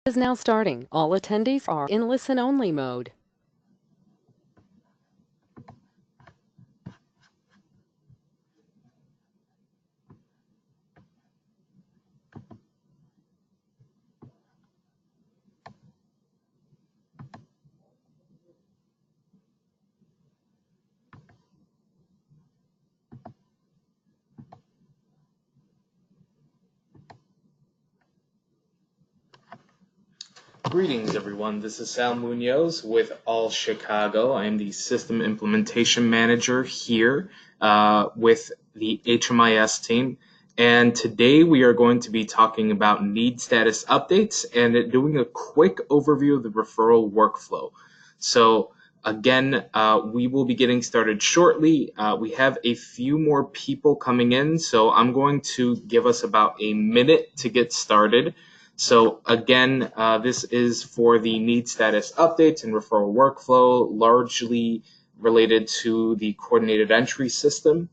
Is now starting. All attendees are in listen-only mode. Greetings, everyone. This is Sal Munoz with All Chicago. I am the System Implementation Manager here with the HMIS team. And today we are going to be talking about need status updates and doing a quick overview of the referral workflow. So again, we will be getting started shortly. We have a few more people coming in, so I'm going to give us about a minute to get started. So again, this is for the need status updates and referral workflow, largely related to the coordinated entry system.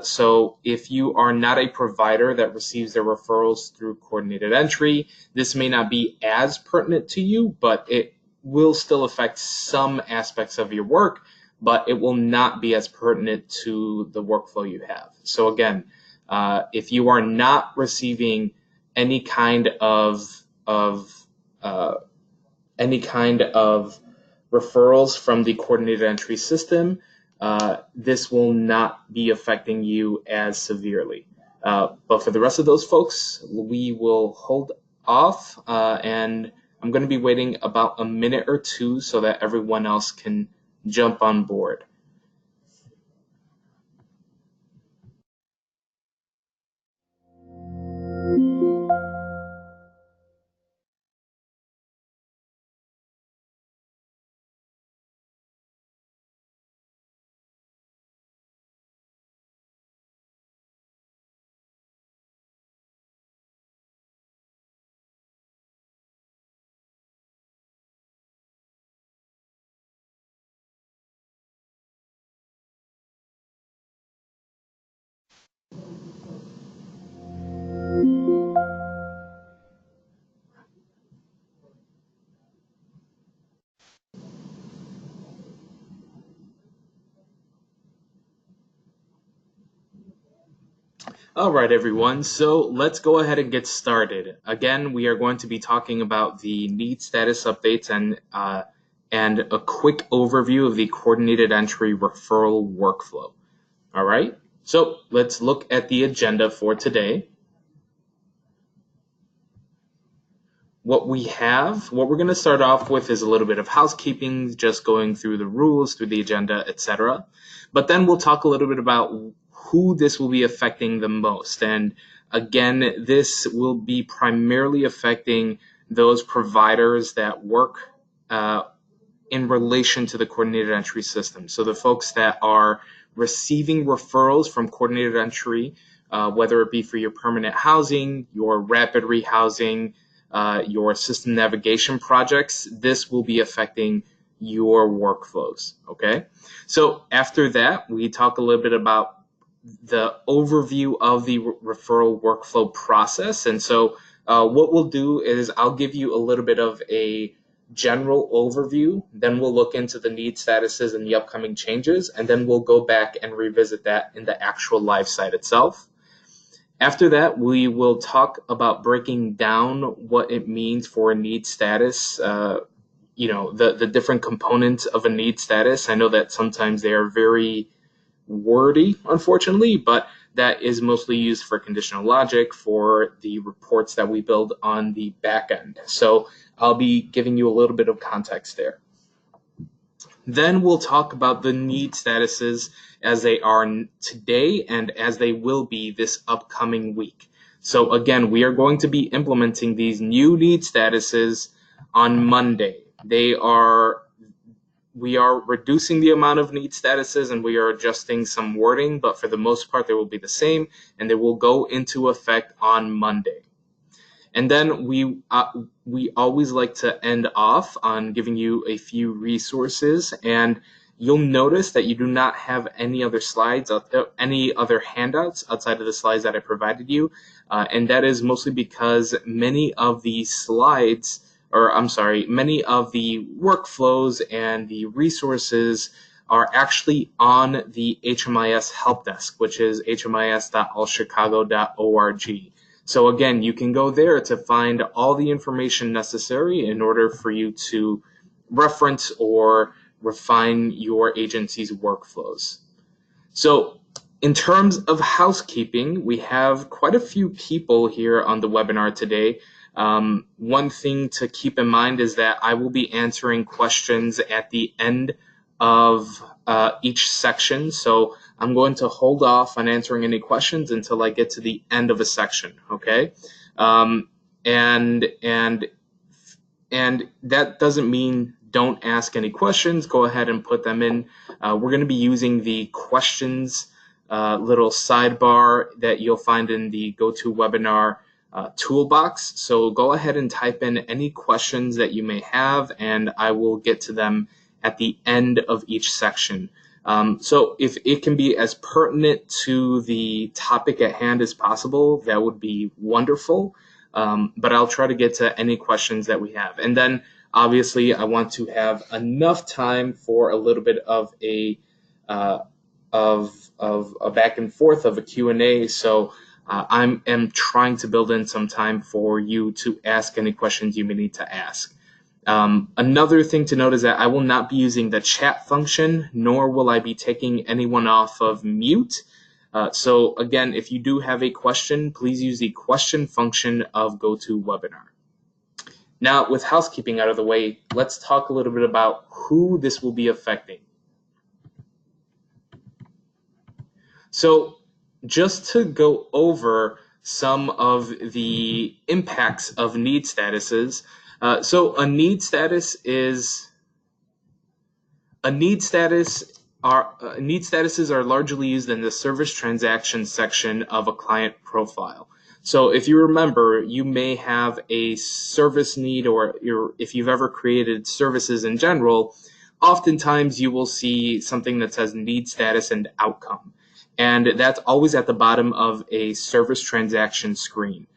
So if you are not a provider that receives their referrals through coordinated entry, this may not be as pertinent to you, but it will still affect some aspects of your work, but it will not be as pertinent to the workflow you have. So again, if you are not receiving any kind of referrals from the coordinated entry system, this will not be affecting you as severely. But for the rest of those folks, we will hold off, and I'm going to be waiting about a minute or two so that everyone else can jump on board. All right, everyone. So let's go ahead and get started. Again, we are going to be talking about the need status updates and a quick overview of the coordinated entry referral workflow. All right. So let's look at the agenda for today. What we're going to start off with is a little bit of housekeeping, just going through the rules, through the agenda, etc. But then we'll talk a little bit about who this will be affecting the most. And again, this will be primarily affecting those providers that work in relation to the coordinated entry system. So the folks that are receiving referrals from coordinated entry, whether it be for your permanent housing, your rapid rehousing, your system navigation projects, this will be affecting your workflows, okay? So after that, we talk a little bit about the overview of the referral workflow process. And so what we'll do is I'll give you a little bit of a general overview, then we'll look into the need statuses and the upcoming changes, and then we'll go back and revisit that in the actual live site itself. After that, we will talk about breaking down what it means for a need status, the different components of a need status. I know that sometimes they are very wordy, unfortunately, but that is mostly used for conditional logic for the reports that we build on the back end. So I'll be giving you a little bit of context there. Then we'll talk about the need statuses as they are today and as they will be this upcoming week. So again, we are going to be implementing these new need statuses on Monday. We are reducing the amount of need statuses and we are adjusting some wording, but for the most part, they will be the same and they will go into effect on Monday. And then we always like to end off on giving you a few resources, and you'll notice that you do not have any other slides, any other handouts outside of the slides that I provided you, and that is mostly because many of these slides many of the workflows and the resources are actually on the HMIS help desk, which is hmis.allchicago.org. So again, you can go there to find all the information necessary in order for you to reference or refine your agency's workflows. So in terms of housekeeping, we have quite a few people here on the webinar today. One thing to keep in mind is that I will be answering questions at the end of each section. So I'm going to hold off on answering any questions until I get to the end of a section, okay? And that doesn't mean don't ask any questions. Go ahead and put them in. We're going to be using the questions little sidebar that you'll find in the GoToWebinar toolbox. So go ahead and type in any questions that you may have, and I will get to them at the end of each section. So if it can be as pertinent to the topic at hand as possible, that would be wonderful. But I'll try to get to any questions that we have. And then obviously I want to have enough time for a little bit of a back and forth of a Q&A. So I am trying to build in some time for you to ask any questions you may need to ask. Another thing to note is that I will not be using the chat function, nor will I be taking anyone off of mute. So again, if you do have a question, please use the question function of GoToWebinar. Now, with housekeeping out of the way, let's talk a little bit about who this will be affecting. So just to go over some of the impacts of need statuses. So a need status need statuses are largely used in the service transaction section of a client profile. So if you remember, you may have a service need, or if you've ever created services in general, oftentimes you will see something that says need status and outcome. And that's always at the bottom of a service transaction screen.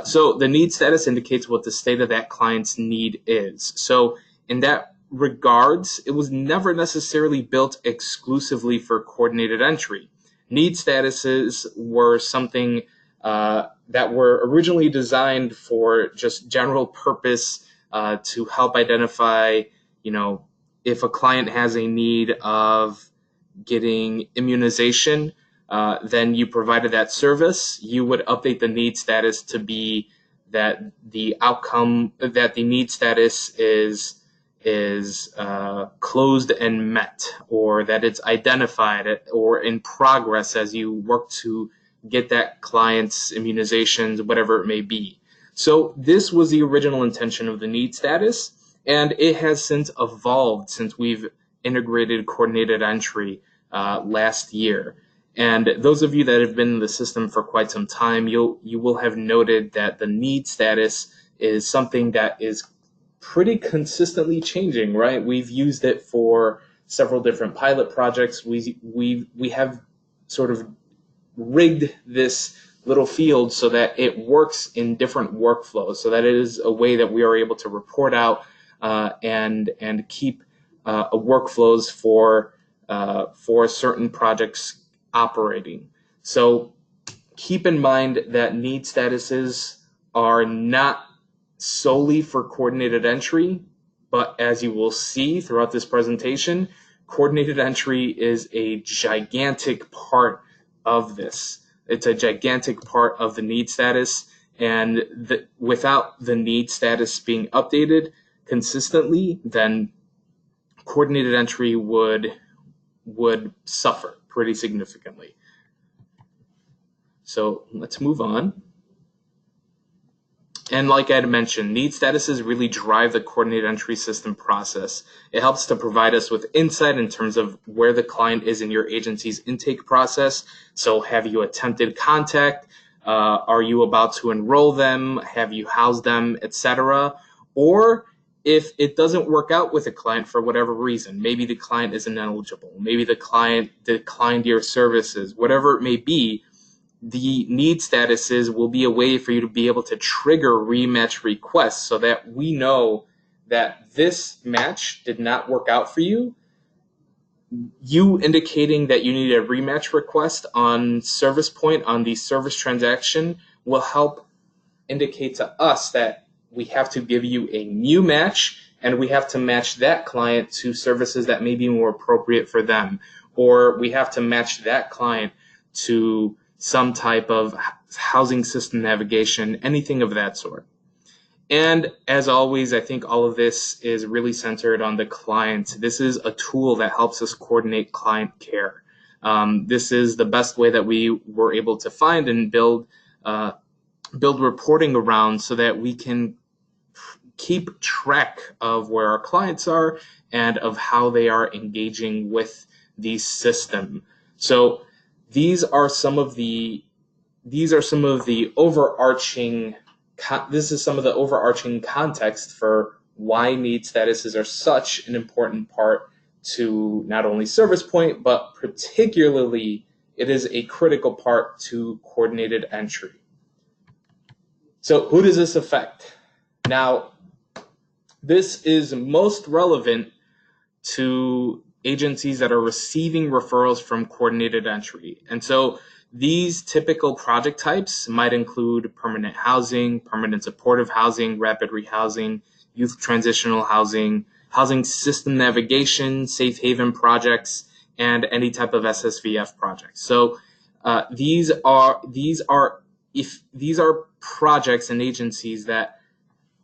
So the need status indicates what the state of that client's need is. So in that regards, it was never necessarily built exclusively for coordinated entry. Need statuses were something that were originally designed for just general purpose to help identify, if a client has a need of getting immunization, then you provided that service, you would update the need status to be that the outcome, that the need status is closed and met, or that it's identified or in progress as you work to get that client's immunizations, whatever it may be. So this was the original intention of the need status, and it has since evolved since we've integrated coordinated entry last year. And those of you that have been in the system for quite some time, you will have noted that the need status is something that is pretty consistently changing, right? We've used it for several different pilot projects. We have sort of rigged this little field so that it works in different workflows, so that it is a way that we are able to report out and keep workflows for certain projects operating. So keep in mind that need statuses are not solely for coordinated entry, but as you will see throughout this presentation, coordinated entry is a gigantic part of this. It's a gigantic part of the need status, and without the need status being updated consistently, then coordinated entry would suffer pretty significantly. So let's move on. And like I had mentioned, need statuses really drive the coordinated entry system process. It helps to provide us with insight in terms of where the client is in your agency's intake process. So have you attempted contact? Are you about to enroll them? Have you housed them, etc.? Or if it doesn't work out with a client for whatever reason, maybe the client isn't eligible, maybe the client declined your services, whatever it may be, the need statuses will be a way for you to be able to trigger rematch requests so that we know that this match did not work out for you, you indicating that you need a rematch request on service point on the service transaction will help indicate to us that we have to give you a new match and we have to match that client to services that may be more appropriate for them, or we have to match that client to some type of housing system navigation, anything of that sort. And as always, I think all of this is really centered on the client. This is a tool that helps us coordinate client care. This is the best way that we were able to find and build reporting around so that we can keep track of where our clients are and of how they are engaging with the system. So these are some of the overarching context for why need statuses are such an important part to not only service point, but particularly it is a critical part to coordinated entry. So who does this affect? Now, this is most relevant to agencies that are receiving referrals from coordinated entry. And so these typical project types might include permanent housing, permanent supportive housing, rapid rehousing, youth transitional housing, housing system navigation, safe haven projects, and any type of SSVF projects. So these are projects and agencies that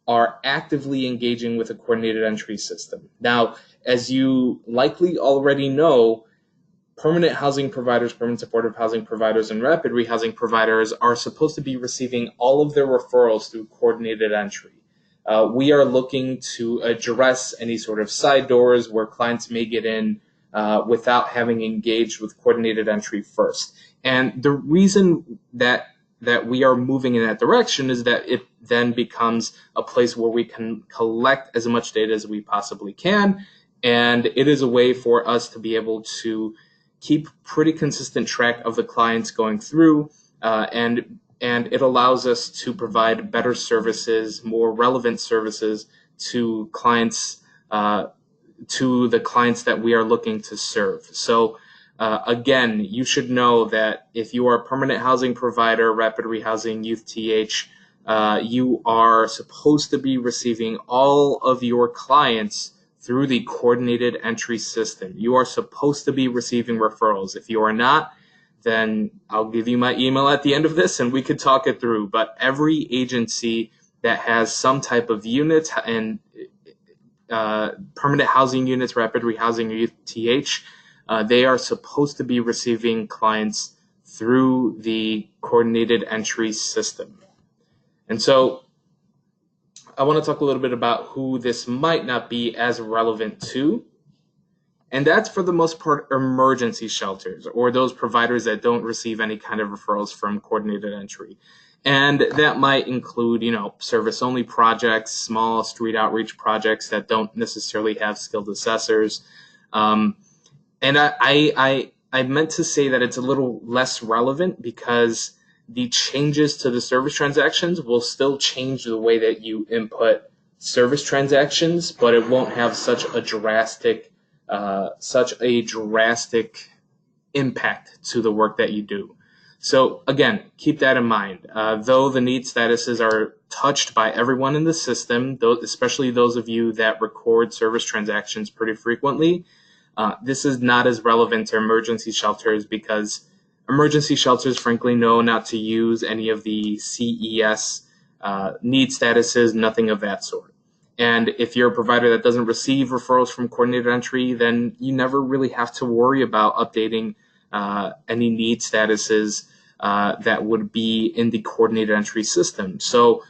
are actively engaging with a coordinated entry system. Now, as you likely already know, permanent housing providers, permanent supportive housing providers, and rapid rehousing providers are supposed to be receiving all of their referrals through coordinated entry. We are looking to address any sort of side doors where clients may get in without having engaged with coordinated entry first. And the reason that we are moving in that direction is that it then becomes a place where we can collect as much data as we possibly can. And it is a way for us to be able to keep pretty consistent track of the clients going through, and it allows us to provide better services, more relevant services to clients, to the clients that we are looking to serve. So again, you should know that if you are a permanent housing provider, rapid rehousing, youth TH, you are supposed to be receiving all of your clients through the coordinated entry system. You are supposed to be receiving referrals. If you are not, then I'll give you my email at the end of this and we could talk it through. But every agency that has some type of unit and permanent housing units, rapid rehousing, or youth TH, they are supposed to be receiving clients through the coordinated entry system. And so I want to talk a little bit about who this might not be as relevant to. And that's for the most part emergency shelters or those providers that don't receive any kind of referrals from coordinated entry. And that might include, service-only projects, small street outreach projects that don't necessarily have skilled assessors. And I meant to say that it's a little less relevant because the changes to the service transactions will still change the way that you input service transactions, but it won't have such a drastic impact to the work that you do. So again, keep that in mind. Though the need statuses are touched by everyone in the system, especially those of you that record service transactions pretty frequently, this is not as relevant to emergency shelters because emergency shelters, frankly, know not to use any of the CES need statuses, nothing of that sort. And if you're a provider that doesn't receive referrals from coordinated entry, then you never really have to worry about updating any need statuses that would be in the coordinated entry system. So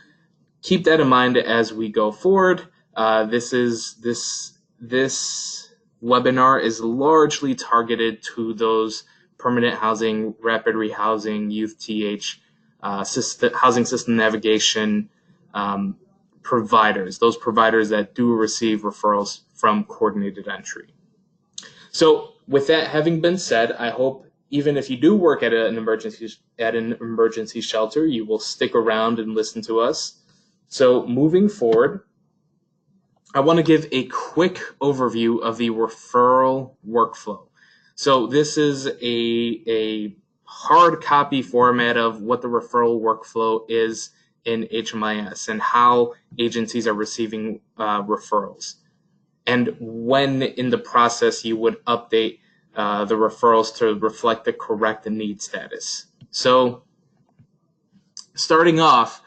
keep that in mind as we go forward. This webinar is largely targeted to those permanent housing, rapid rehousing, youth TH, housing system navigation providers, those providers that do receive referrals from coordinated entry. So with that having been said, I hope even if you do work at an emergency shelter, you will stick around and listen to us. So moving forward, I want to give a quick overview of the referral workflow. So this is a hard copy format of what the referral workflow is in HMIS and how agencies are receiving referrals, and when in the process you would update the referrals to reflect the correct need status. So starting off,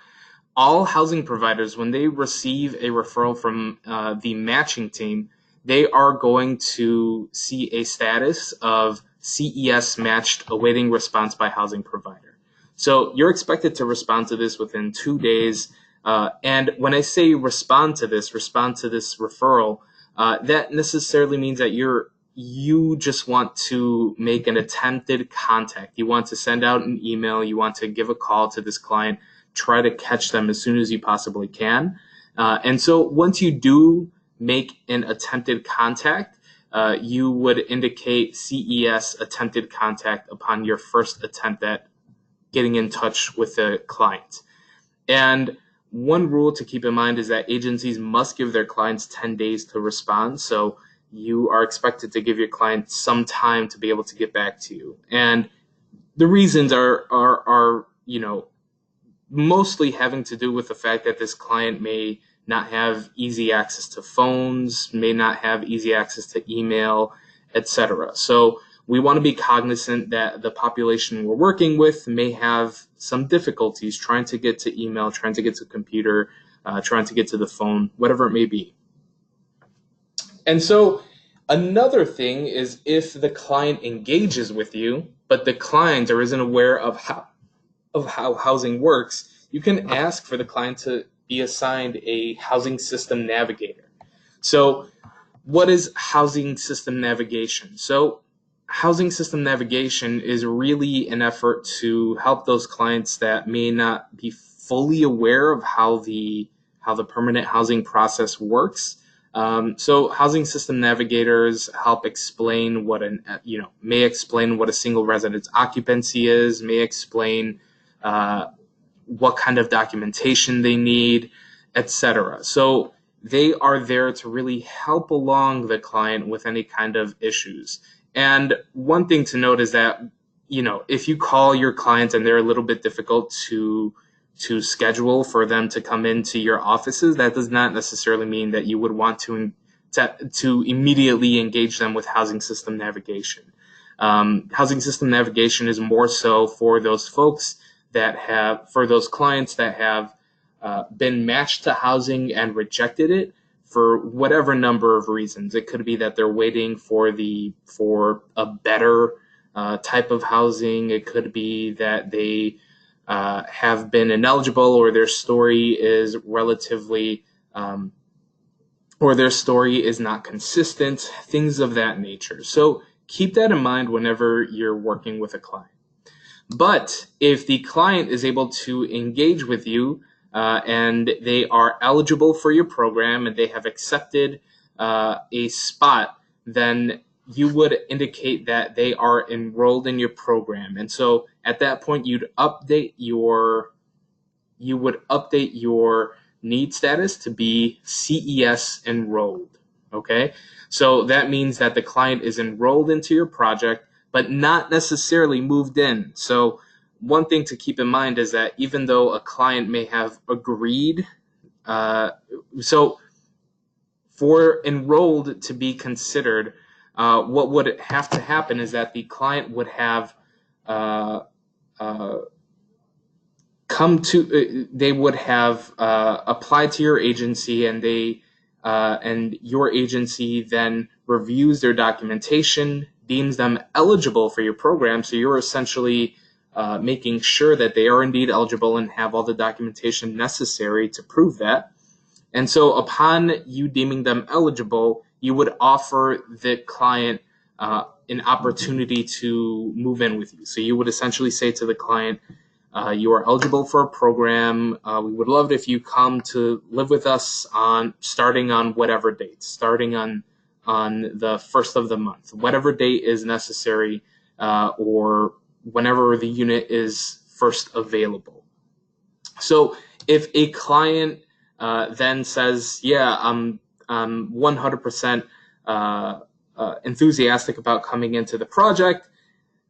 all housing providers, when they receive a referral from the matching team, they are going to see a status of CES matched awaiting response by housing provider. So you're expected to respond to this within 2 days. And when I say respond to this referral, that necessarily means that you just want to make an attempted contact. You want to send out an email. You want to give a call to this client, try to catch them as soon as you possibly can. And so once you do make an attempted contact, you would indicate CES attempted contact upon your first attempt at getting in touch with the client. And one rule to keep in mind is that agencies must give their clients 10 days to respond. So you are expected to give your client some time to be able to get back to you. And the reasons are mostly having to do with the fact that this client may not have easy access to phones, may not have easy access to email, etc. So we want to be cognizant that the population we're working with may have some difficulties trying to get to email, trying to get to computer, trying to get to the phone, whatever it may be. And so another thing is if the client engages with you, but the client isn't aware of how housing works, you can ask for the client to be assigned a housing system navigator. So what is housing system navigation? So housing system navigation is really an effort to help those clients that may not be fully aware of how the permanent housing process works. So housing system navigators help explain may explain what a single residence occupancy is, may explain what kind of documentation they need, etc. So they are there to really help along the client with any kind of issues. And one thing to note is that, if you call your clients and they're a little bit difficult to schedule for them to come into your offices, that does not necessarily mean that you would want to immediately engage them with housing system navigation. Housing system navigation is more so for those clients that have been matched to housing and rejected it for whatever number of reasons. It could be that they're waiting for a better type of housing. It could be that they have been ineligible, or their story is or their story is not consistent, things of that nature. So keep that in mind whenever you're working with a client. But if the client is able to engage with you and they are eligible for your program and they have accepted a spot, then you would indicate that they are enrolled in your program. And so at that point, you would update your need status to be CES enrolled. Okay, so that means that the client is enrolled into your project, but not necessarily moved in. So one thing to keep in mind is that even though a client may have agreed, so for enrolled to be considered, what would have to happen is that the client would have applied to your agency, and your agency then reviews their documentation, deems them eligible for your program. So you're essentially making sure that they are indeed eligible and have all the documentation necessary to prove that. And so upon you deeming them eligible, you would offer the client an opportunity to move in with you. So you would essentially say to the client, you are eligible for a program. We would love it if you come to live with us starting on whatever date, starting on the first of the month, whatever date is necessary, or whenever the unit is first available. So if a client then says, yeah, 100% enthusiastic about coming into the project,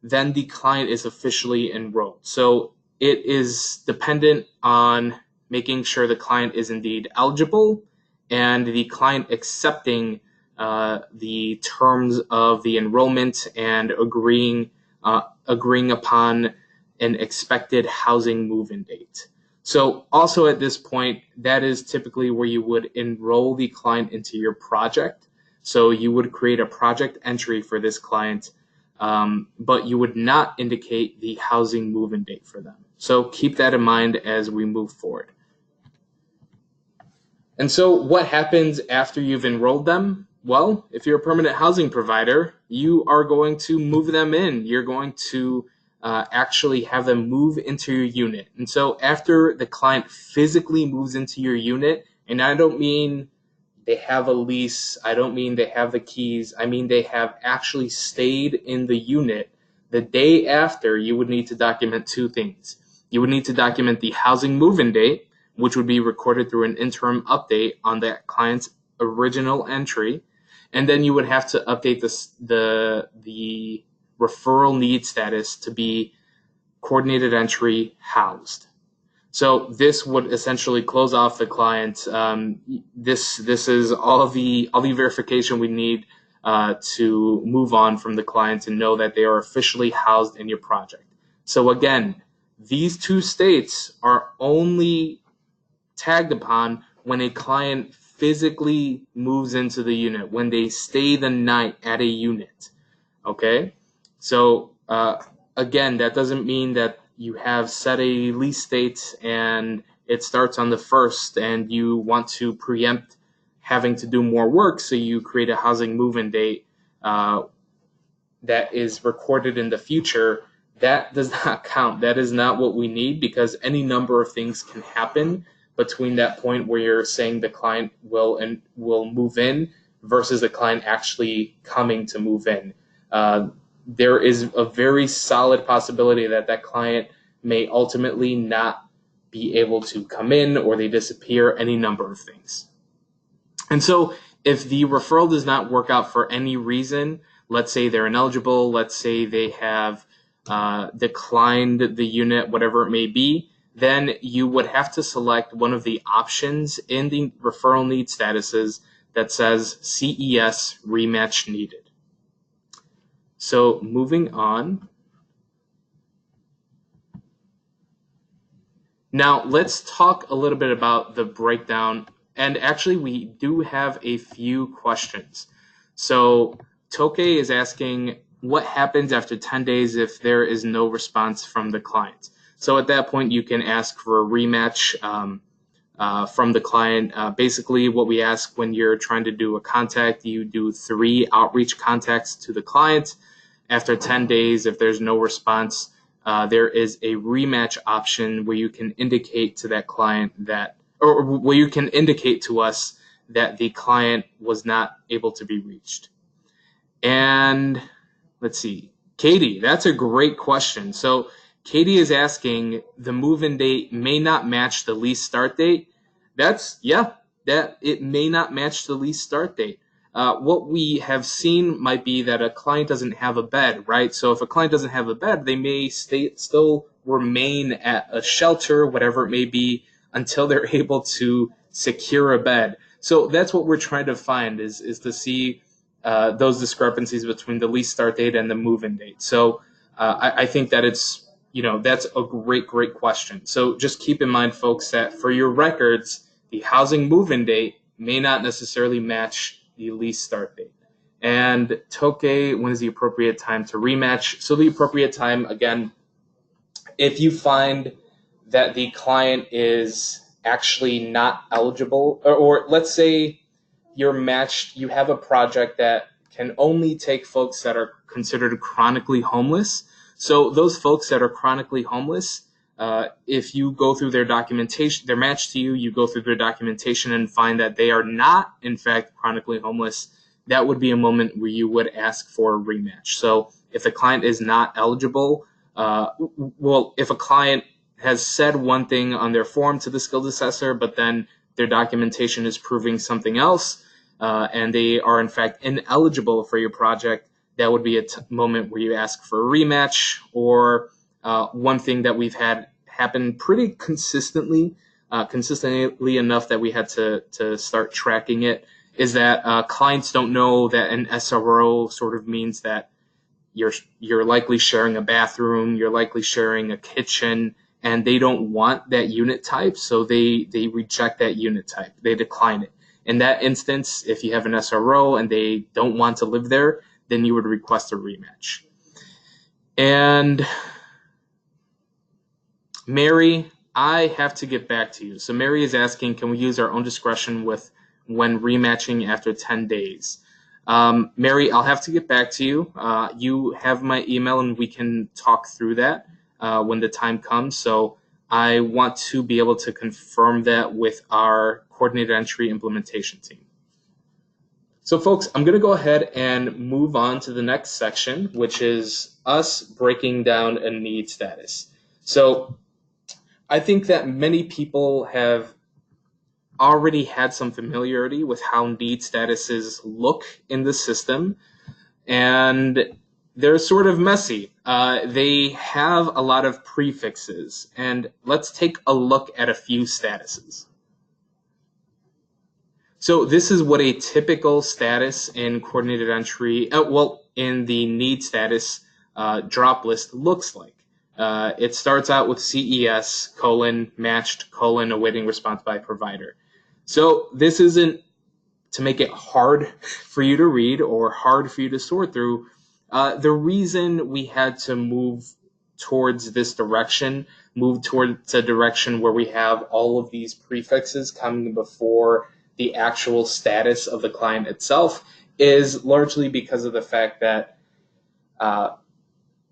then the client is officially enrolled. So it is dependent on making sure the client is indeed eligible and the client accepting the terms of the enrollment and agreeing upon an expected housing move-in date. So also at this point, that is typically where you would enroll the client into your project. So you would create a project entry for this client, but you would not indicate the housing move-in date for them. So keep that in mind as we move forward. And so what happens after you've enrolled them? Well, if you're a permanent housing provider, you are going to move them in. You're going to actually have them move into your unit. And so after the client physically moves into your unit, and I don't mean they have a lease, I don't mean they have the keys, I mean they have actually stayed in the unit, the day after, you would need to document two things. You would need to document the housing move-in date, which would be recorded through an interim update on that client's original entry. And then you would have to update the referral need status to be coordinated entry housed. So this would essentially close off the client. This is all the verification we need to move on from the client and know that they are officially housed in your project. So again, these two states are only tagged upon when a client physically moves into the unit, when they stay the night at a unit. Okay? So again, that doesn't mean that you have set a lease date and it starts on the 1st and you want to preempt having to do more work, so you create a housing move-in date that is recorded in the future. That does not count. That is not what we need, because any number of things can happen between that point where you're saying the client will move in versus the client actually coming to move in. There is a very solid possibility that that client may ultimately not be able to come in, or they disappear, any number of things. And so if the referral does not work out for any reason, let's say they're ineligible, let's say they have declined the unit, whatever it may be, then you would have to select one of the options in the referral need statuses that says CES rematch needed. So moving on. Now let's talk a little bit about the breakdown. And actually we do have a few questions. So Toke is asking, what happens after 10 days if there is no response from the client? So at that point, you can ask for a rematch from the client. Basically, what we ask when you're trying to do a contact, you do 3 outreach contacts to the client. After 10 days, if there's no response, there is a rematch option where you can indicate to that client that, or where you can indicate to us that the client was not able to be reached. And let's see, Katie, that's a great question. So Katie is asking, the move-in date may not match the lease start date. That it may not match the lease start date. What we have seen might be that a client doesn't have a bed, right? So if a client doesn't have a bed, they may still remain at a shelter, whatever it may be, until they're able to secure a bed. So that's what we're trying to find, is to see those discrepancies between the lease start date and the move-in date. So I think that that's a great question. So just keep in mind, folks, that for your records, the housing move-in date may not necessarily match the lease start date. And Toke, when is the appropriate time to rematch? So the appropriate time, again, if you find that the client is actually not eligible, or let's say you're matched, you have a project that can only take folks that are considered chronically homeless. So those folks that are chronically homeless, if you go through their documentation, they're matched to you, you go through their documentation and find that they are not, in fact, chronically homeless, that would be a moment where you would ask for a rematch. So if the client is not eligible, if a client has said one thing on their form to the skills assessor, but then their documentation is proving something else, and they are in fact ineligible for your project, that would be a moment where you ask for a rematch. Or one thing that we've had happen pretty consistently enough that we had to start tracking it, is that clients don't know that an SRO sort of means that you're likely sharing a bathroom, you're likely sharing a kitchen, and they don't want that unit type, so they reject that unit type. They decline it. In that instance, if you have an SRO and they don't want to live there, then you would request a rematch. And Mary, I have to get back to you. So Mary is asking, can we use our own discretion when rematching after 10 days? Mary, I'll have to get back to you. You have my email and we can talk through that when the time comes. So I want to be able to confirm that with our coordinated entry implementation team. So folks, I'm going to go ahead and move on to the next section, which is us breaking down a need status. So I think that many people have already had some familiarity with how need statuses look in the system, and they're sort of messy. They have a lot of prefixes, and let's take a look at a few statuses. So this is what a typical status in coordinated entry, in the need status drop list looks like. It starts out with CES, matched, awaiting response by provider. So this isn't to make it hard for you to read or hard for you to sort through. The reason we had to move towards this direction, move towards a direction where we have all of these prefixes coming before the actual status of the client itself, is largely because of the fact that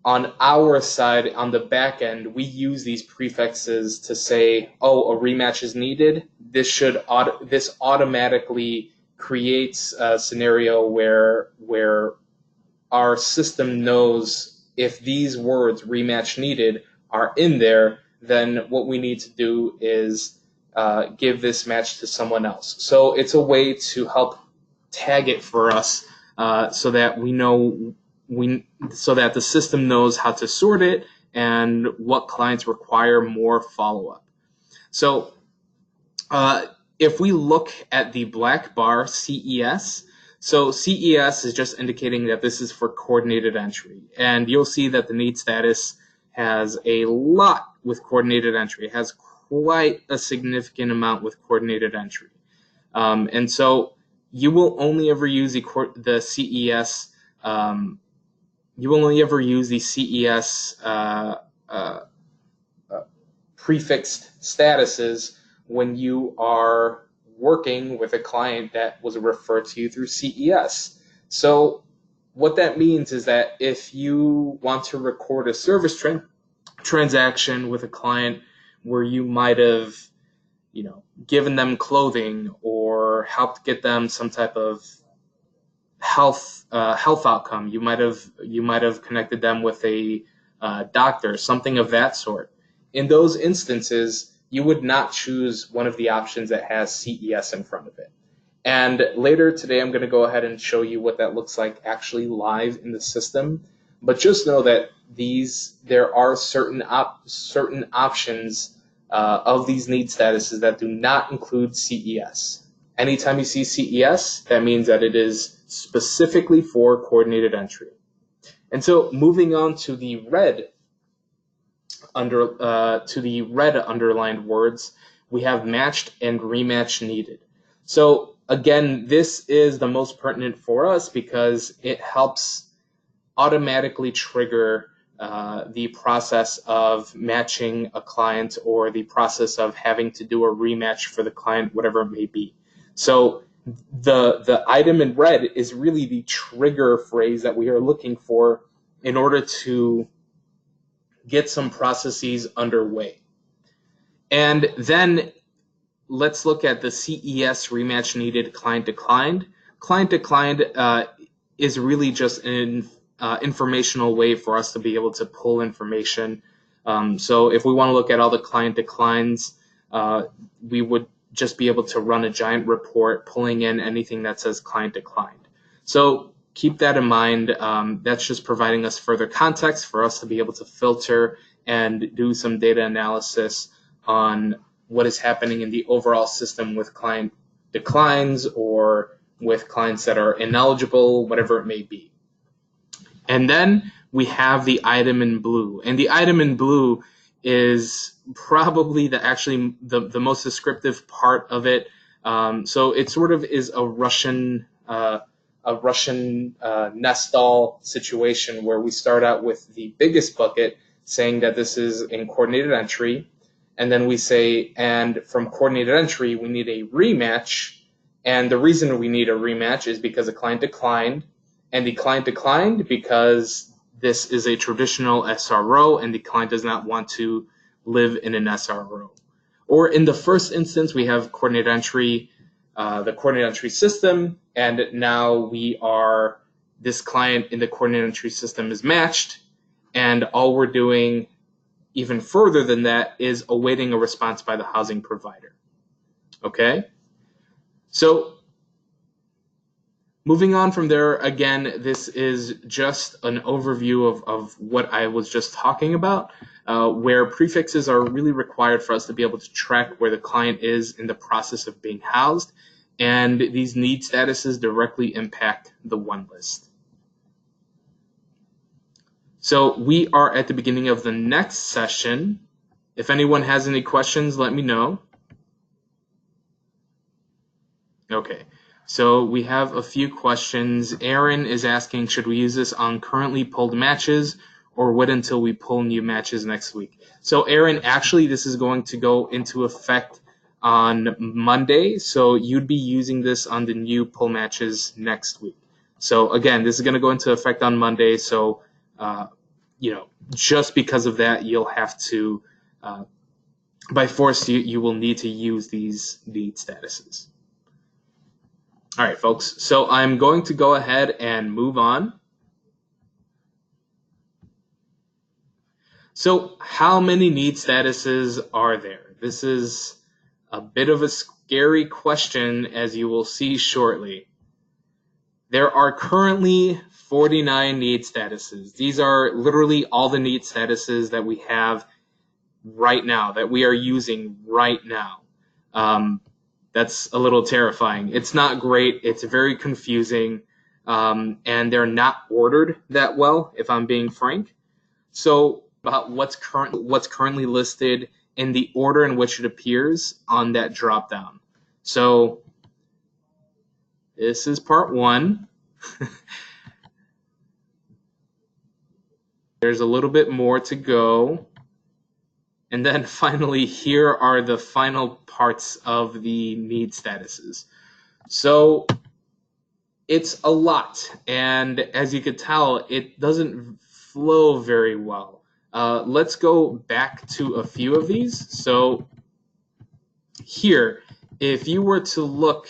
on our side, on the back end, we use these prefixes to say, oh, a rematch is needed. This automatically creates a scenario where our system knows if these words, rematch needed, are in there, then what we need to do is give this match to someone else. So it's a way to help tag it for us so that we know so that the system knows how to sort it and what clients require more follow-up. So if we look at the black bar, CES, so CES is just indicating that this is for coordinated entry. And you'll see that the need status has a lot with coordinated entry. It has quite a significant amount with coordinated entry. And so you will only ever use the CES you will only ever use the CES prefixed statuses when you are working with a client that was referred to you through CES. So what that means is that if you want to record a service transaction with a client where you might have, given them clothing or helped get them some type of health outcome, you might have connected them with a doctor, something of that sort. In those instances, you would not choose one of the options that has CES in front of it. And later today, I'm going to go ahead and show you what that looks like actually live in the system. But just know that there are certain options of these need statuses that do not include CES. Anytime you see CES, that means that it is specifically for coordinated entry. And so moving on to the red underlined words, we have matched and rematch needed. So again, this is the most pertinent for us because it helps automatically trigger the process of matching a client or the process of having to do a rematch for the client, whatever it may be. So the item in red is really the trigger phrase that we are looking for in order to get some processes underway. And then let's look at the CES rematch needed client declined. Client declined is really just an informational way for us to be able to pull information. So if we want to look at all the client declines, we would just be able to run a giant report pulling in anything that says client declined. So keep that in mind. That's just providing us further context for us to be able to filter and do some data analysis on what is happening in the overall system with client declines or with clients that are ineligible, whatever it may be. And then we have the item in blue. And the item in blue is probably the most descriptive part of it. So it sort of is a Russian Nestall situation where we start out with the biggest bucket saying that this is in coordinated entry. And then we say, and from coordinated entry, we need a rematch. And the reason we need a rematch is because a client declined. And the client declined because this is a traditional SRO and the client does not want to live in an SRO. Or in the first instance, we have coordinated entry, the coordinated entry system, and now this client in the coordinated entry system is matched, and all we're doing even further than that is awaiting a response by the housing provider. Okay? So moving on from there, again, this is just an overview of what I was just talking about, where prefixes are really required for us to be able to track where the client is in the process of being housed, and these need statuses directly impact the one list. So we are at the beginning of the next session. If anyone has any questions, let me know. Okay. So we have a few questions. Aaron is asking, should we use this on currently pulled matches or wait until we pull new matches next week? So Aaron, actually this is going to go into effect on Monday. So you'd be using this on the new pull matches next week. So again, this is going to go into effect on Monday. So, just because of that, you'll have to, by force, you will need to use these need statuses. All right, folks, so I'm going to go ahead and move on. So how many need statuses are there? This is a bit of a scary question, as you will see shortly. There are currently 49 need statuses. These are literally all the need statuses that we have right now, that we are using right now. That's a little terrifying. It's not great. It's very confusing. And they're not ordered that well, if I'm being frank. So about what's currently listed in the order in which it appears on that dropdown. So this is part one. There's a little bit more to go. And then finally, here are the final parts of the need statuses. So it's a lot. And as you could tell, it doesn't flow very well. Let's go back to a few of these. So here, if you were to look,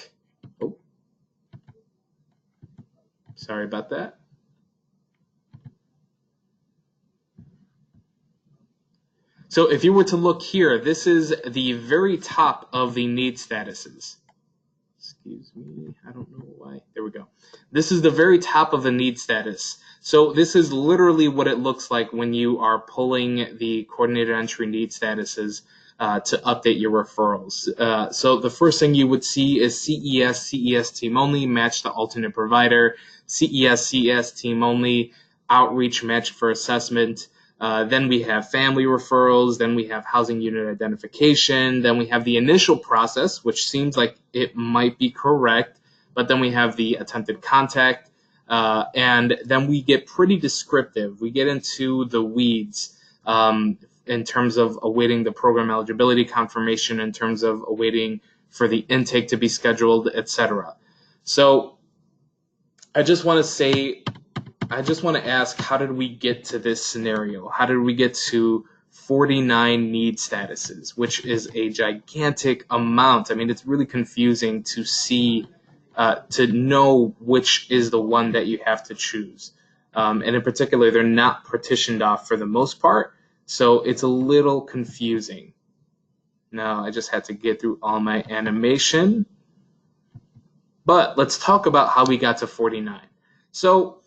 sorry about that. So if you were to look here, this is the very top of the need statuses. Excuse me, I don't know why. There we go. This is the very top of the need status. So this is literally what it looks like when you are pulling the coordinated entry need statuses to update your referrals. So the first thing you would see is CES team only, match to alternate provider, CES team only, outreach match for assessment. Then we have family referrals, then we have housing unit identification, then we have the initial process, which seems like it might be correct, but then we have the attempted contact, and then we get pretty descriptive. We get into the weeds in terms of awaiting the program eligibility confirmation, in terms of awaiting for the intake to be scheduled, etc. So I just want to ask, how did we get to this scenario? How did we get to 49 need statuses, which is a gigantic amount? I mean, it's really confusing to see, to know which is the one that you have to choose. And in particular, they're not partitioned off for the most part, so it's a little confusing. Now I just had to get through all my animation. But let's talk about how we got to 49. So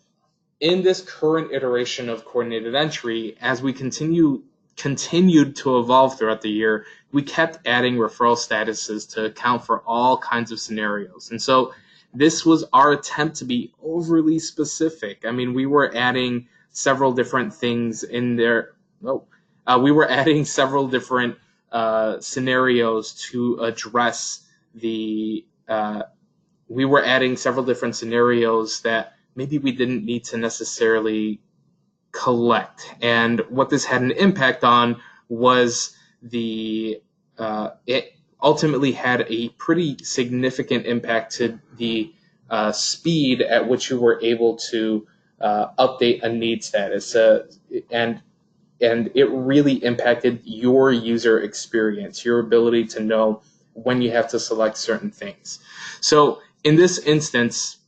in this current iteration of coordinated entry, as we continued to evolve throughout the year, we kept adding referral statuses to account for all kinds of scenarios. And so this was our attempt to be overly specific. I mean, we were adding several different things in there. We were adding several different scenarios to address the we were adding several different scenarios that maybe we didn't need to necessarily collect. And what this had an impact on was it ultimately had a pretty significant impact to the speed at which you were able to update a need status. And it really impacted your user experience, your ability to know when you have to select certain things. So in this instance,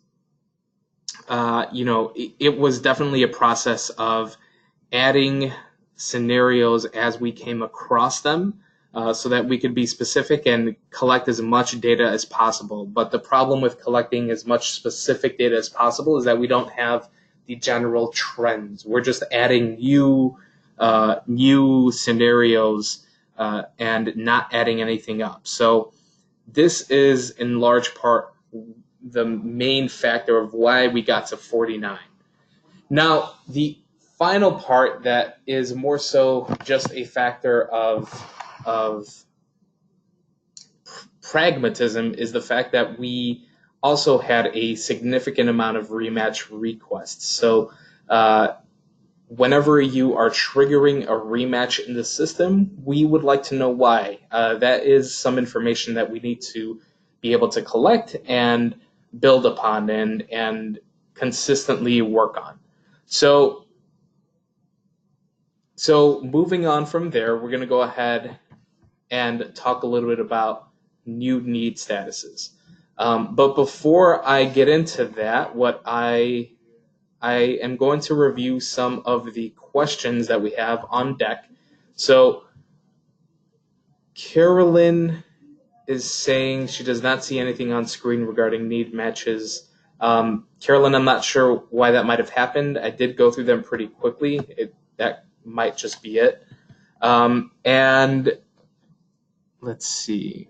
it was definitely a process of adding scenarios as we came across them, so that we could be specific and collect as much data as possible. But the problem with collecting as much specific data as possible is that we don't have the general trends. We're just adding new scenarios and not adding anything up. So this is in large part the main factor of why we got to 49. Now, the final part that is more so just a factor of pragmatism is the fact that we also had a significant amount of rematch requests. So whenever you are triggering a rematch in the system, we would like to know why. That is some information that we need to be able to collect and build upon and consistently work on. So moving on from there, we're going to go ahead and talk a little bit about new need statuses. But before I get into that, what I am going to review some of the questions that we have on deck. So Carolyn is saying she does not see anything on screen regarding need matches. Carolyn, I'm not sure why that might have happened. I did go through them pretty quickly. That might just be it. And let's see.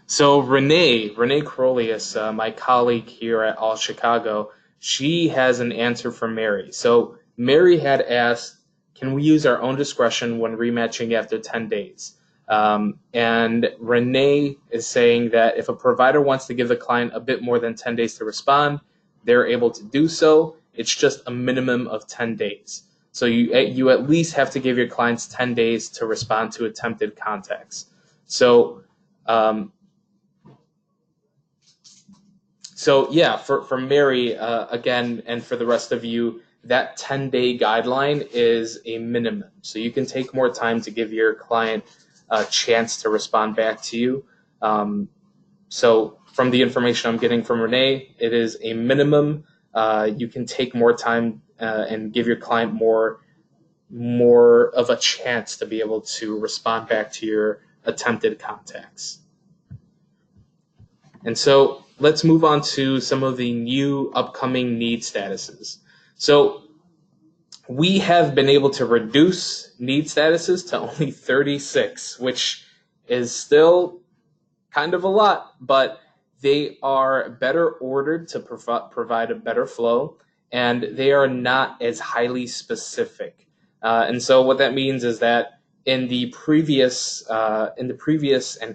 So Renee Crolius, my colleague here at All Chicago, she has an answer for Mary. So Mary had asked, can we use our own discretion when rematching after 10 days? And Renee is saying that if a provider wants to give the client a bit more than 10 days to respond, they're able to do so. It's just a minimum of 10 days. So you at least have to give your clients 10 days to respond to attempted contacts. So yeah, for Mary, again, and for the rest of you, that 10-day guideline is a minimum. So you can take more time to give your client a chance to respond back to you. So from the information I'm getting from Renee, it is a minimum. You can take more time and give your client more of a chance to be able to respond back to your attempted contacts. And so let's move on to some of the new upcoming need statuses. So we have been able to reduce need statuses to only 36, which is still kind of a lot, but they are better ordered to provide a better flow, and they are not as highly specific. And so what that means is that in the previous and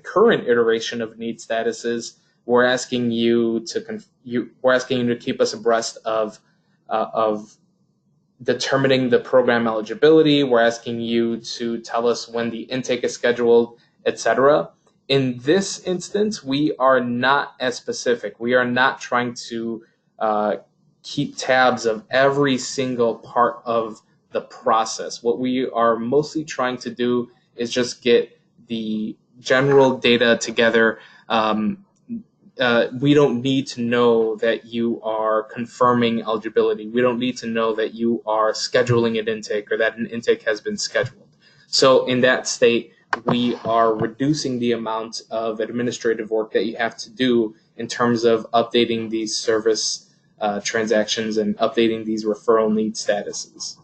current iteration of need statuses, we're asking you to keep us abreast of determining the program eligibility. We're asking you to tell us when the intake is scheduled, etc. In this instance, we are not as specific. We are not trying to keep tabs of every single part of the process. What we are mostly trying to do is just get the general data together, we don't need to know that you are confirming eligibility. We don't need to know that you are scheduling an intake or that an intake has been scheduled. So in that state, we are reducing the amount of administrative work that you have to do in terms of updating these service transactions and updating these referral need statuses.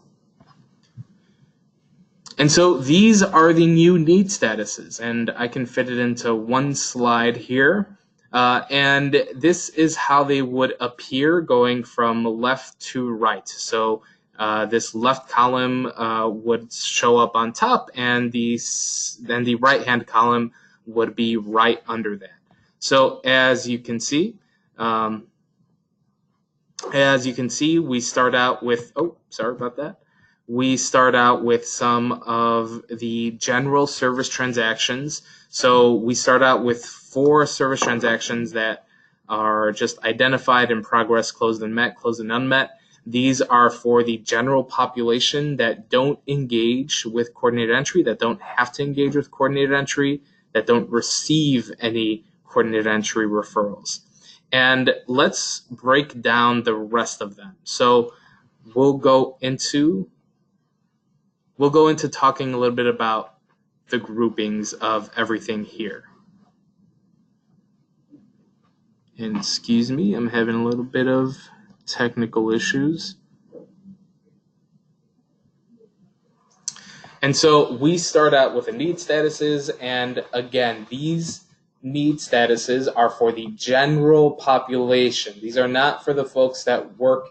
And so these are the new need statuses, and I can fit it into one slide here. And this is how they would appear going from left to right. So this left column would show up on top, and then the right-hand column would be right under that. So as you can see, we start out with, we start out with some of the general service transactions. So we start out with 4 service transactions that are just identified, in progress, closed and met, closed and unmet. These are for the general population that don't engage with coordinated entry, that don't have to engage with coordinated entry, that don't receive any coordinated entry referrals. And let's break down the rest of them. So we'll go into talking a little bit about the groupings of everything here. And excuse me, I'm having a little bit of technical issues. And so we start out with the need statuses, and again, these need statuses are for the general population. These are not for the folks that work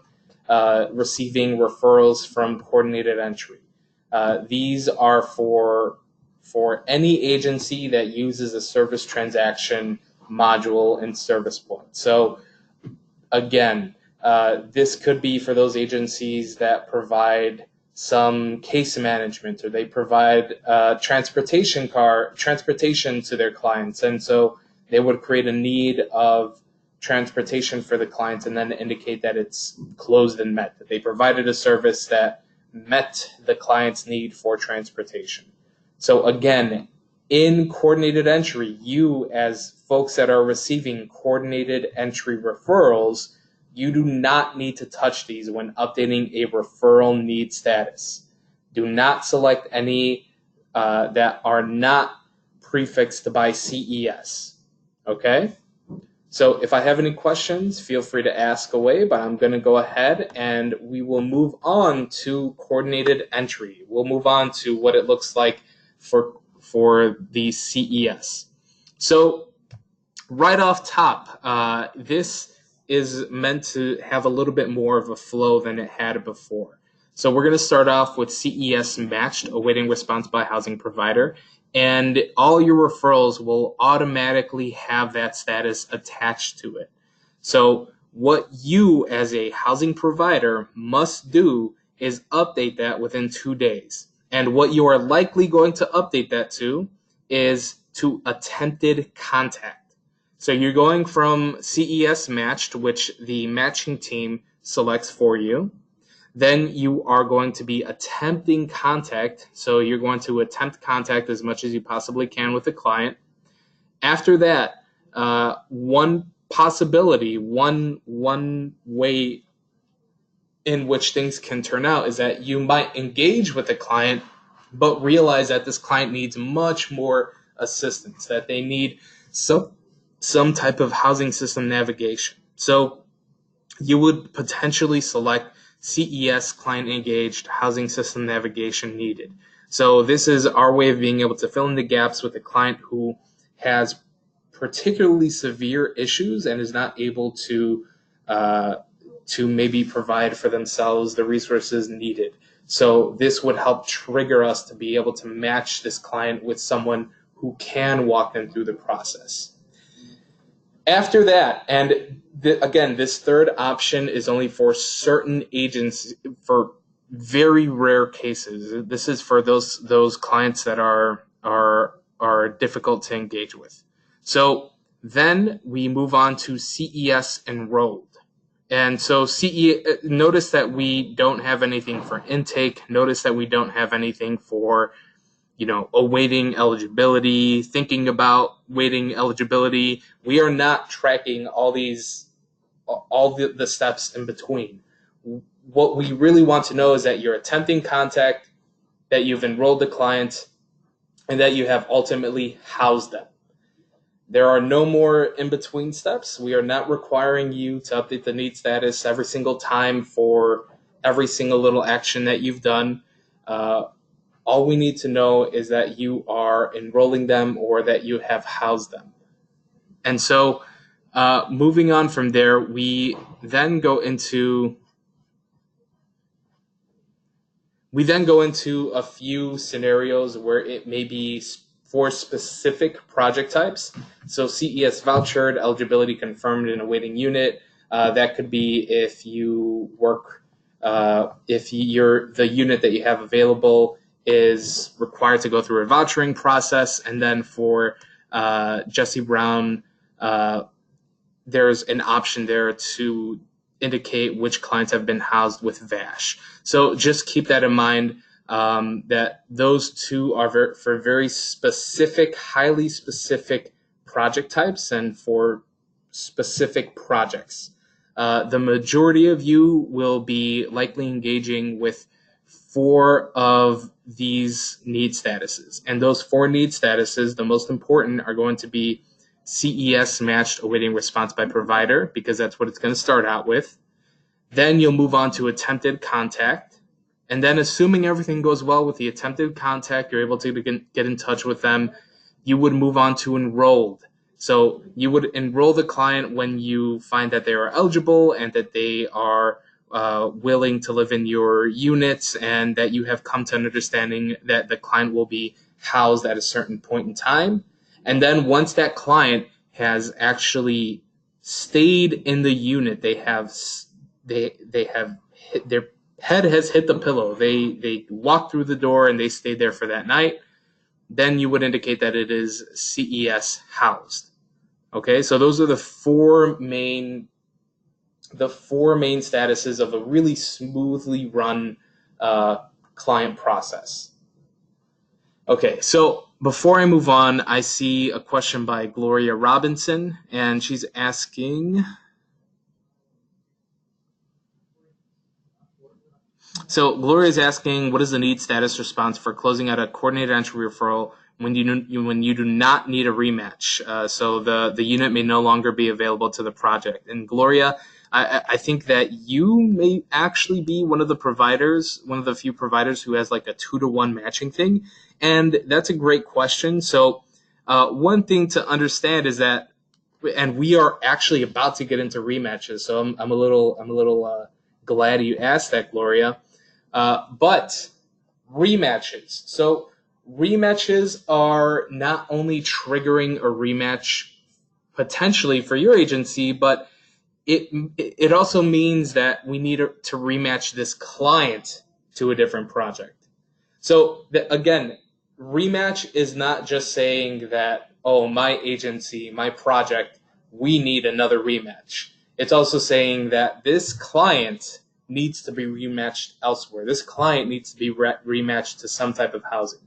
receiving referrals from coordinated entry. These are for any agency that uses a service transaction module and service point. So again, this could be for those agencies that provide some case management, or they provide transportation to their clients, and so they would create a need of transportation for the clients and then indicate that it's closed and met, that they provided a service that met the client's need for transportation. So again, in coordinated entry, you as folks that are receiving coordinated entry referrals, you do not need to touch these when updating a referral need status. Do not select any that are not prefixed by CES. Okay? So if I have any questions, feel free to ask away, but I'm going to go ahead and we will move on to coordinated entry. We'll move on to what it looks like for the CES. So right off top, this is meant to have a little bit more of a flow than it had before. So we're going to start off with CES matched, awaiting response by housing provider, and all your referrals will automatically have that status attached to it. So what you as a housing provider must do is update that within 2 days. And what you are likely going to update that to is to attempted contact. So you're going from CES matched, which the matching team selects for you. Then you are going to be attempting contact. So you're going to attempt contact as much as you possibly can with the client. After that, one possibility, one way in which things can turn out is that you might engage with the client, but realize that this client needs much more assistance, that they need some type of housing system navigation. So you would potentially select CES, client engaged, housing system navigation needed. So this is our way of being able to fill in the gaps with a client who has particularly severe issues and is not able to maybe provide for themselves the resources needed. So this would help trigger us to be able to match this client with someone who can walk them through the process. After that, and again, this third option is only for certain agents, for very rare cases. This is for those clients that are difficult to engage with. So then we move on to CES enrolled. And so notice that we don't have anything for intake. Notice that we don't have anything for awaiting eligibility, thinking about waiting eligibility. We are not tracking all the steps in between. What we really want to know is that you're attempting contact, that you've enrolled the client, and that you have ultimately housed them. There are no more in-between steps. We are not requiring you to update the need status every single time for every single little action that you've done. All we need to know is that you are enrolling them or that you have housed them. And so moving on from there, we then go into a few scenarios where it may be for specific project types. So CES vouchered, eligibility confirmed in a waiting unit. That could be if you work, if the unit that you have available is required to go through a vouchering process. And then for Jesse Brown, there's an option there to indicate which clients have been housed with VASH. So just keep that in mind, that those two are for very specific, highly specific project types and for specific projects. The majority of you will be likely engaging with 4 of these need statuses. And those 4 need statuses, the most important, are going to be CES matched awaiting response by provider, because that's what it's going to start out with. Then you'll move on to attempted contact. And then assuming everything goes well with the attempted contact, you're able to get in touch with them, you would move on to enrolled. So you would enroll the client when you find that they are eligible and that they are willing to live in your units, and that you have come to an understanding that the client will be housed at a certain point in time. And then once that client has actually stayed in the unit, they have hit, their head has hit the pillow. They walk through the door and they stayed there for that night. Then you would indicate that it is CES housed. Okay, so those are the four main statuses of a really smoothly run client process. Okay, so before I move on, I see a question by Gloria Robinson, and she's asking, so Gloria is asking, what is the need status response for closing out a coordinated entry referral when you do not need a rematch? So the unit may no longer be available to the project. And Gloria, I think that you may actually be one of the few providers who has like a 2-to-1 matching thing. And that's a great question. So one thing to understand is that, and we are actually about to get into rematches. So I'm a little glad you asked that, Gloria. But rematches. So rematches are not only triggering a rematch potentially for your agency, but it also means that we need to rematch this client to a different project. So again, rematch is not just saying that, oh, my agency, my project, we need another rematch. It's also saying that this client needs to be rematched elsewhere. This client needs to be rematched to some type of housing.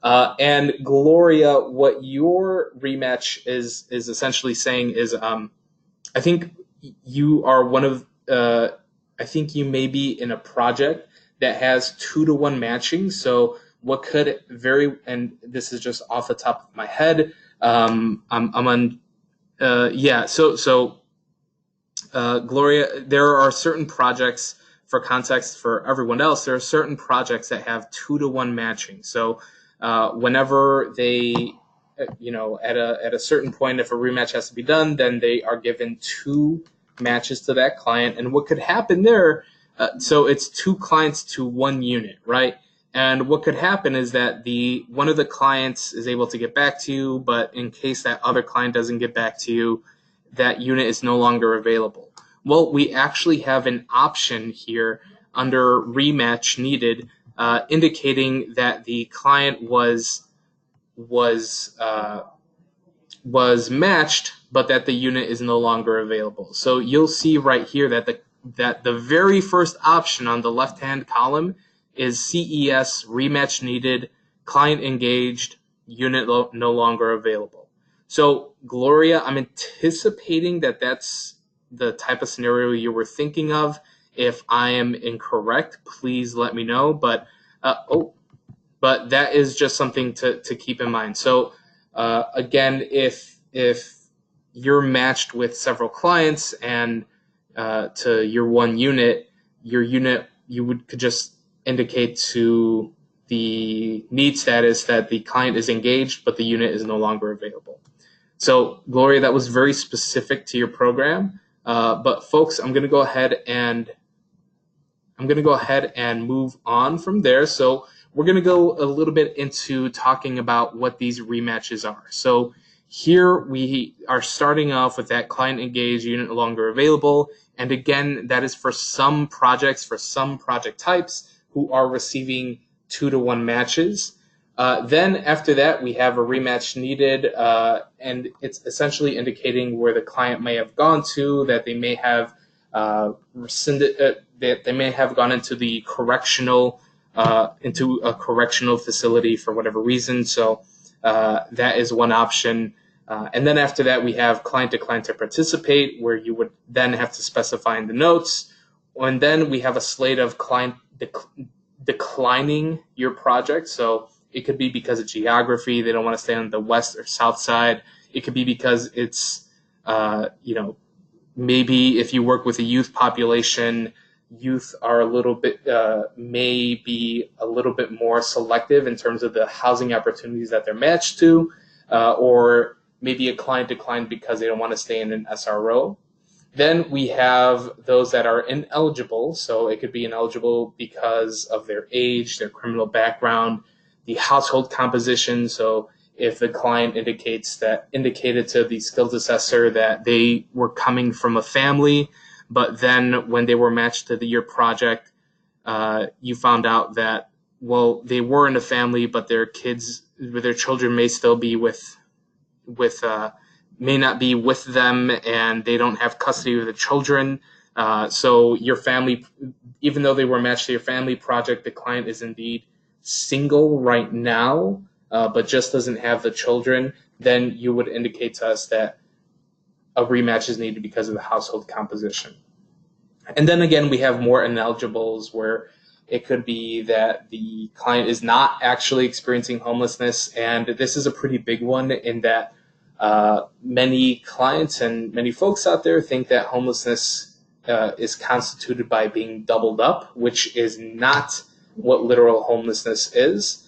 And Gloria, what your rematch is essentially saying is, I think you are one of, I think you may be in a project that has 2-to-1 matching. So what could and this is just off the top of my head, I'm on, Gloria, there are certain projects, for context for everyone else, there are certain projects that have 2-to-1 matching. So whenever they, at a certain point, if a rematch has to be done, then they are given 2 matches to that client. And what could happen there, so it's 2 clients to 1 unit, right? And what could happen is that one of the clients is able to get back to you, but in case that other client doesn't get back to you, that unit is no longer available. Well, we actually have an option here under rematch needed, indicating that the client was matched, but that the unit is no longer available. So you'll see right here that the very first option on the left-hand column is CES rematch needed, client engaged, unit no longer available. So Gloria, I'm anticipating that that's the type of scenario you were thinking of. If I am incorrect, please let me know. But that is just something to keep in mind. So again, if you're matched with several clients and to your one unit, you could just indicate to the need status that the client is engaged, but the unit is no longer available. So Gloria, that was very specific to your program. But folks, I'm going to go ahead and move on from there. So we're going to go a little bit into talking about what these rematches are. So here we are starting off with that client engaged, unit no longer available. And again, that is for some projects, for some project types who are receiving 2-to-1 matches. Then after that, we have a rematch needed, and it's essentially indicating where the client may have gone to, that they may have rescinded, that they may have gone into the into a correctional facility for whatever reason. So that is one option. And then after that, we have client decline to participate, where you would then have to specify in the notes. And then we have a slate of client declining your project. So it could be because of geography, they don't want to stay on the west or south side. It could be because it's, maybe if you work with a youth population, youth are a little bit, may be a little bit more selective in terms of the housing opportunities that they're matched to, or maybe a client declined because they don't want to stay in an SRO. Then we have those that are ineligible. So it could be ineligible because of their age, their criminal background, the household composition. So if the client indicated to the skills assessor that they were coming from a family, but then when they were matched to your project, you found out that, well, they were in a family, but their children may still be may not be with them, and they don't have custody of the children. So your family, even though they were matched to your family project, the client is indeed single right now, but just doesn't have the children, then you would indicate to us that a rematch is needed because of the household composition. And then again, we have more ineligibles, where it could be that the client is not actually experiencing homelessness. And this is a pretty big one, in that many clients and many folks out there think that homelessness is constituted by being doubled up, which is not what literal homelessness is.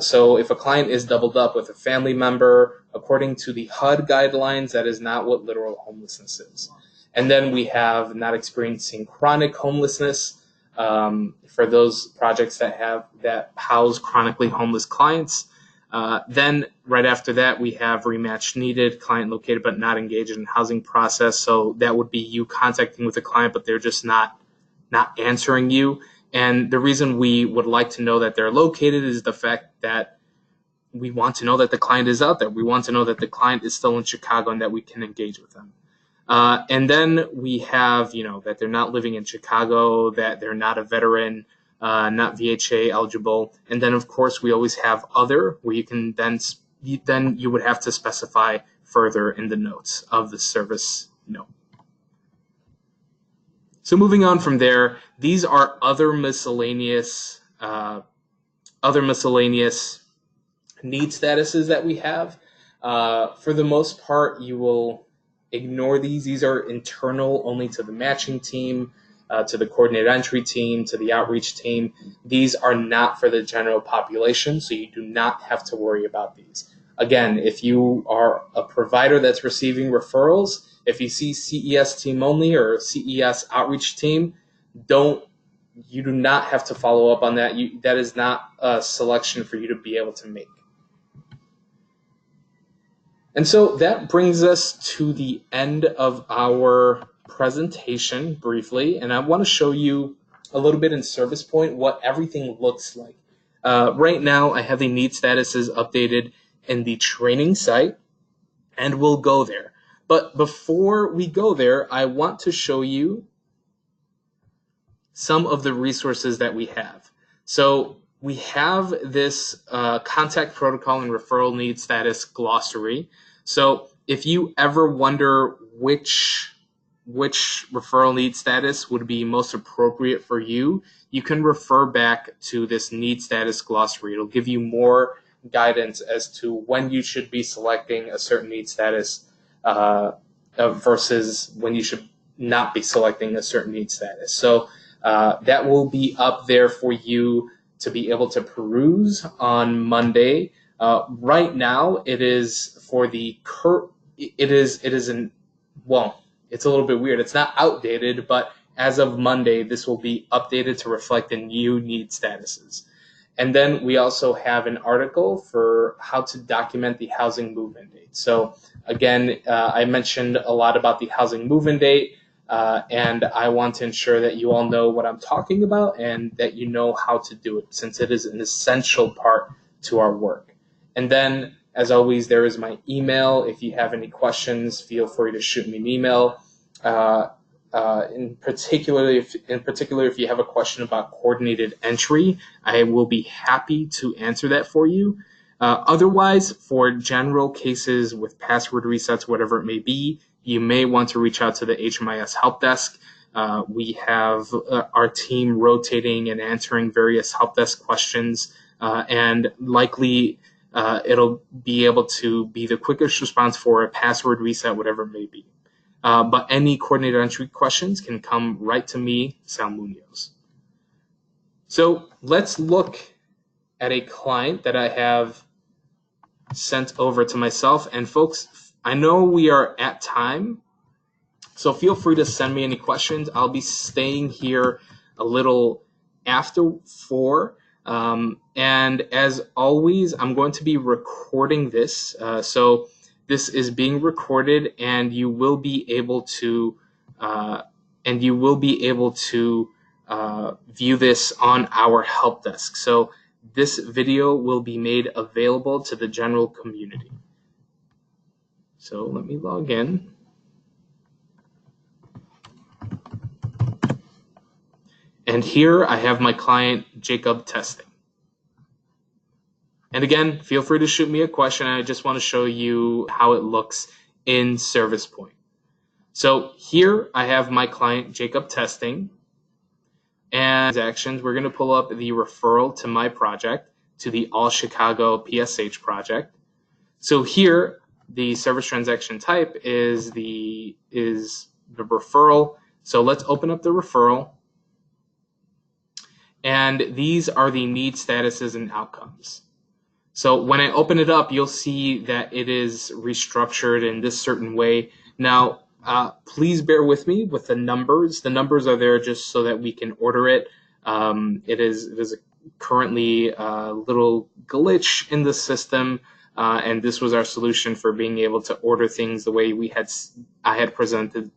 So if a client is doubled up with a family member, according to the HUD guidelines, that is not what literal homelessness is. And then we have not experiencing chronic homelessness, for those projects that house chronically homeless clients. Then right after that, we have rematch needed, client located but not engaged in housing process. So that would be you contacting with the client, but they're just not answering you. And the reason we would like to know that they're located is the fact that we want to know that the client is out there. We want to know that the client is still in Chicago and that we can engage with them. And then we have, that they're not living in Chicago, that they're not a veteran, not VHA eligible. And then, of course, we always have other, where you can then you would have to specify further in the notes of the service note. So moving on from there, these are other miscellaneous need statuses that we have. For the most part, you will ignore these. These are internal only to the matching team, to the coordinated entry team, to the outreach team. These are not for the general population, so you do not have to worry about these. Again, if you are a provider that's receiving referrals, if you see CES team only or CES outreach team, you do not have to follow up on that. That is not a selection for you to be able to make. And so that brings us to the end of our presentation briefly, and I want to show you a little bit in Service Point what everything looks like. Right now, I have the need statuses updated in the training site, and we'll go there. But before we go there, I want to show you some of the resources that we have. So we have this contact protocol and referral need status glossary. So if you ever wonder which referral need status would be most appropriate for you, you can refer back to this need status glossary. It'll give you more guidance as to when you should be selecting a certain need status versus when you should not be selecting a certain need status. So that will be up there for you to be able to peruse on Monday. Right now, it is for the it's a little bit weird. It's not outdated, but as of Monday, this will be updated to reflect the new need statuses. And then we also have an article for how to document the housing move-in date. So again, I mentioned a lot about the housing move-in date, and I want to ensure that you all know what I'm talking about and that you know how to do it, since it is an essential part to our work. And then, as always, there is my email. If you have any questions, feel free to shoot me an email. In particular, if you have a question about coordinated entry, I will be happy to answer that for you. Otherwise, for general cases with password resets, whatever it may be, you may want to reach out to the HMIS help desk. We have our team rotating and answering various help desk questions, and likely it'll be able to be the quickest response for a password reset, whatever it may be. But any coordinated entry questions can come right to me, Sal Munoz. So let's look at a client that I have sent over to myself. And folks, I know we are at time, so feel free to send me any questions. I'll be staying here a little after 4. And as always, I'm going to be recording this. So this is being recorded, and you will be able to view this on our help desk. So this video will be made available to the general community. So let me log in. And here I have my client, Jacob Testing. And again, feel free to shoot me a question. I just want to show you how it looks in Service Point. So here I have my client, Jacob Testing. And transactions, we're going to pull up the referral to my project, to the All Chicago PSH project. So here, the service transaction type is the referral. So let's open up the referral. And these are the need statuses and outcomes. So when I open it up, you'll see that it is restructured in this certain way. Now, please bear with me with the numbers. The numbers are there just so that we can order it. It is currently a little glitch in the system, and this was our solution for being able to order things the way I had presented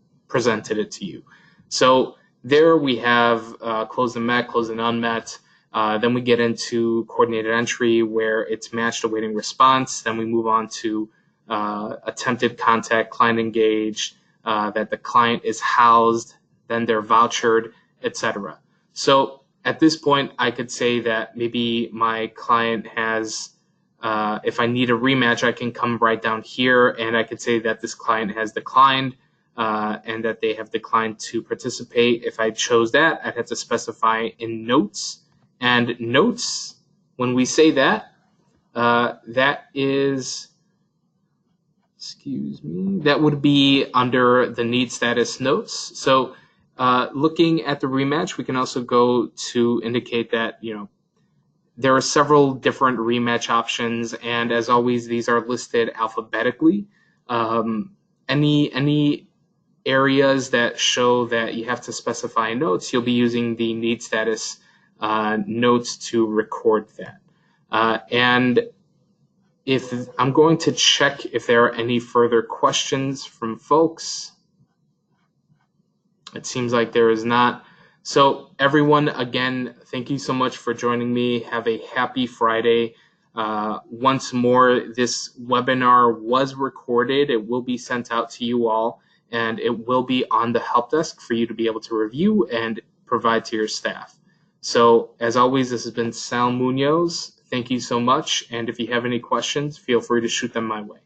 it to you. So there we have closed and met, closed and unmet. Then we get into coordinated entry where it's matched awaiting response. Then we move on to attempted contact, client engaged, that the client is housed, then they're vouchered, etc. So at this point, I could say that maybe my client has, if I need a rematch, I can come right down here and I could say that this client has declined and that they have declined to participate. If I chose that, I'd have to specify in notes. And notes, when we say that, that is, that would be under the need status notes. So looking at the rematch, we can also go to indicate that, there are several different rematch options. And as always, these are listed alphabetically. Any areas that show that you have to specify notes, you'll be using the need status notes to record that. And if I'm going to check if there are any further questions from folks, it seems like there is not. So everyone, again, thank you so much for joining me. Have a happy Friday. Once more, this webinar was recorded. It will be sent out to you all, and it will be on the help desk for you to be able to review and provide to your staff. So, as always, this has been Sal Munoz. Thank you so much. And if you have any questions, feel free to shoot them my way.